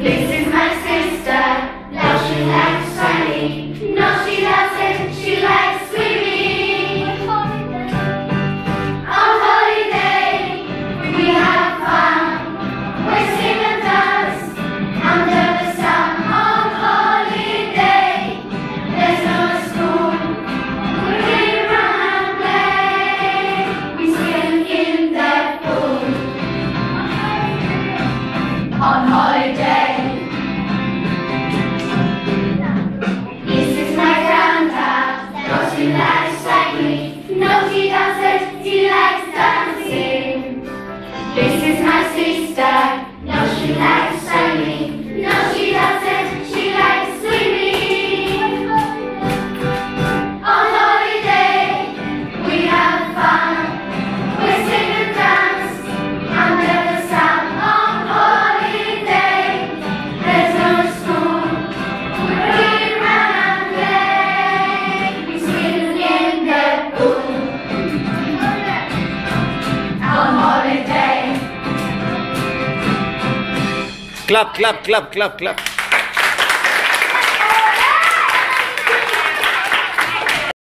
This is my sister, now she likes running. No, she doesn't, she likes swimming. On holiday, we have fun. We sing and dance under the sun. On holiday, there's no school. We run and play. We swim in the pool. On holiday. She likes cycling. No, she doesn't. She likes dancing. This is my sister. No, she likes cycling. No, she doesn't. She likes swimming. On holiday, we have fun. We sing and dance under the sun. On holiday, there's no school. We run and play. We swim in the pool. On holiday. Clap, clap, clap, clap, clap.